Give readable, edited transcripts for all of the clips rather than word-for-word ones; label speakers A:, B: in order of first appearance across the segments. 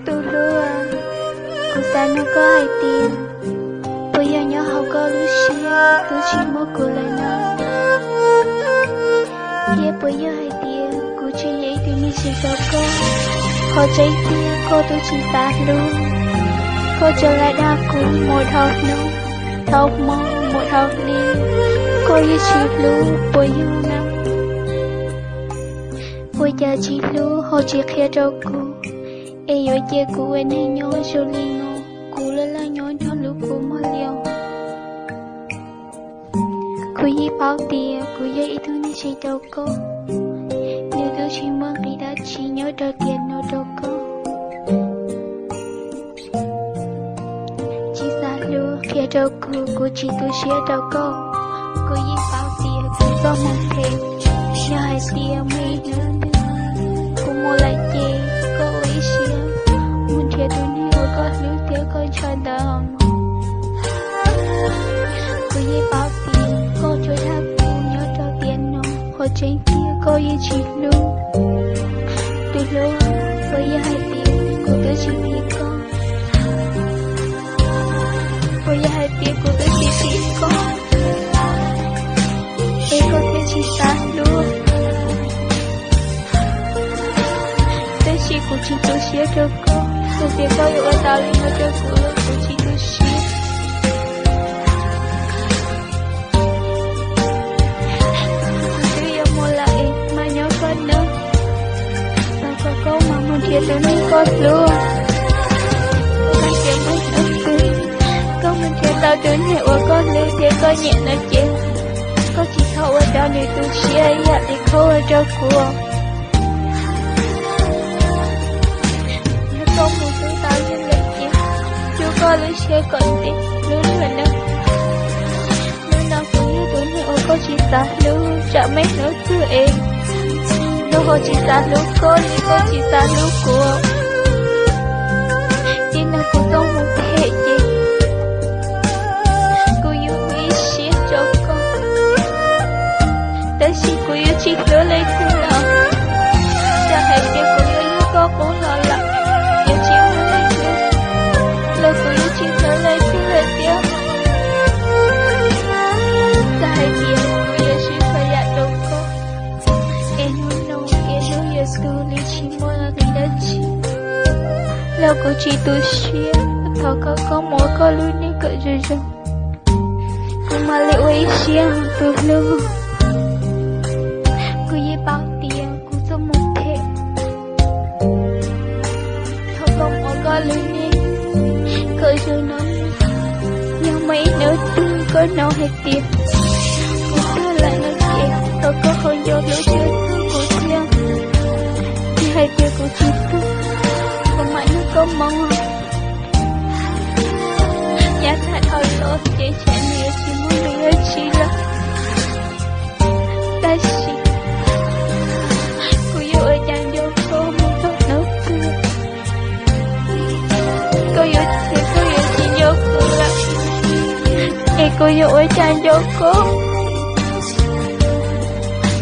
A: Tôi lúa cô ta nó có hai tiền. Bây giờ nhớ học có lúa xia tôi chỉ muốn cô lại nó. Giờ bây giờ hai tiền cô chỉ nghĩ tôi như chỉ có cô. Họ cháy tia cô tôi chỉ ta luôn. Cô trở lại đa cũ một học nông. Học mong một học đi. Cô như chỉ lúa bây giờ năm. Bây giờ chỉ lúa họ chỉ khía cho cô. Ê yo che cô ấy này nhớ cho linh ngô. Cô là nhớ cho lúa cô mà liều. Cô yi bao tiền cô yi ít thứ như chỉ đâu cô. Nếu tôi chỉ mong khi đã chỉ nhớ cho tiền nó đâu cô. Chỉ xa lúa khía cho cô chỉ tôi xía đâu cô. Cô yi bao tiền cô do mong thêm. Nhớ hai tiền mấy nữa. Cô mua lại chê cô ấy xía. Muốn thiệt tôi đi ở có lúa tiếc con cho đầm. Cô yi bao tiền cô cho thác cô nhớ cho tiền nó. Họ trên kia cô yi chỉ luôn. Tôi lúa với hai tiền cô tôi chỉ biết con. Với hai tiền cô tôi chỉ biết con. Ê cô tôi chỉ xa luôn. Tôi chỉ cô chỉ tôi xía cho cô. Tôi biết có yêu ở tao lên nó cho cô là cô chỉ tôi xía. Tôi yêu mua lại mà nhớ con nữa. Tao có câu mà muốn thiệt tôi nên con luôn. Con thiệt mới thật tươi. Con mình thiệt tao đến hệ của con lên thiệt con nhẹ nó chết. Con chỉ thâu ở đó nếu tôi xía ấy ạ thì khâu ở cho cô. Không muốn tôi tao như lấy chứ. Chú có lấy xe còn đi. Lúc nữa nữa. Lúc nào cũng như tôi như cô chỉ xa lúc. Chả mấy nữa cứ em. Lúc cô chỉ xa lúc cô. Lúc cô chỉ xa lúc cô. Chỉ nào cũng không muốn thế gì. Cô yêu quý xe cho con. Tại khi cô yêu chỉ nhớ lấy thế nào. Chả hãy biết cô yêu như cô cũng lo lắng. Lời của yêu chỉ nhớ lấy thứ lời tiếc. Ta hãy biết của yêu chỉ phải dạ đâu cô. Em muốn nông em muốn yêu sư lý chỉ muốn là người đã chỉ. Lời của chị tôi xuyên. Thọ có mỗi có lưu ní cỡ rồi rồi. Cô mà liệu ấy xuyên tôi lưu. Cô yêu bao tiền cô cho một thể. Thọ có mỗi có lưu ní cỡ rồi nó. Nhưng mấy nữa tôi có nào hết tiền. Cô đưa lại nó kìa. Tôi có không vô lối chơi thương của thiên. Thì hai tiền của chị tôi. Còn mãi nó có mong không. Nhà thật hồi lỗ chế trẻ nghĩa chỉ muốn đi ở chị là. Ta xì. Cô yêu ở chàng vô cô muốn tốt nấu cười. Cô yêu chị vô cô là. Ê cô yêu ở chàng vô cô.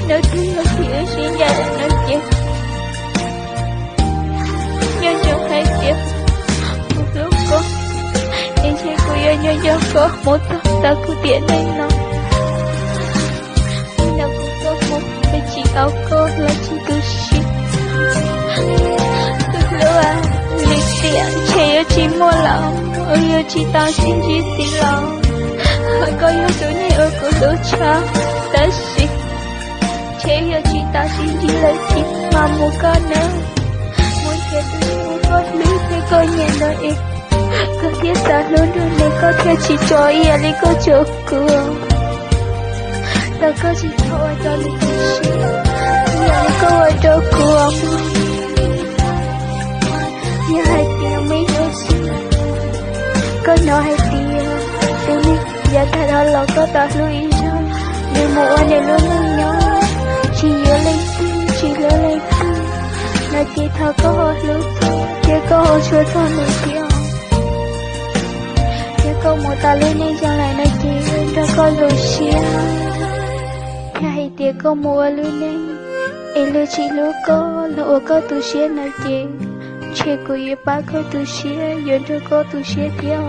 A: Nói thương nó thì ở xin gia đình nó chết. Nhưng chẳng hay tiếc. Một lúc cô. Em sẽ cô yêu nhau cho cô. Một tóc ta cứ tiện lên nó. Nhưng nào cũng có một. Để chỉ áo cô là chỉ cứ shit. Tôi lưu à. Lịch tiện trẻ yêu chỉ mua lòng. Ôi yêu chỉ tao xin chỉ xin lòng. Hỏi có yêu tôi này ở cô đố cho. Ta xịt. Trẻ yêu chỉ tao xin chỉ lấy chị. Mà mua con nữa. Muốn chết tôi mua con lưu thế cô nhẹ nói ít. Có thiết xa luôn rồi này có thể chỉ cho ý lý cô cho cửa. Tao có chỉ thôi cho lý cô xí. Nhà lý cô ở cho cửa. Nhà hai tiền mấy đứa xí. Có nó hai tiền. Tôi nghĩ giá thật đó là có tao lưu ý rồi. Nhưng mùa này luôn nâng nhớ. Chỉ nhớ lên tim, chỉ nhớ lên tim. Nó chỉ thao có hồ lưu tim. Chỉ có hồ chua cho mình kia. Câu một ta lên nên cho lại nói chuyện cho con lùi xia. Hai tiếng câu mua lưu nên. Ê lưu chị lưu có lụa có tu xia nói chuyện. chế của yêu ba có tu xía, yêu cho có tu xía theo.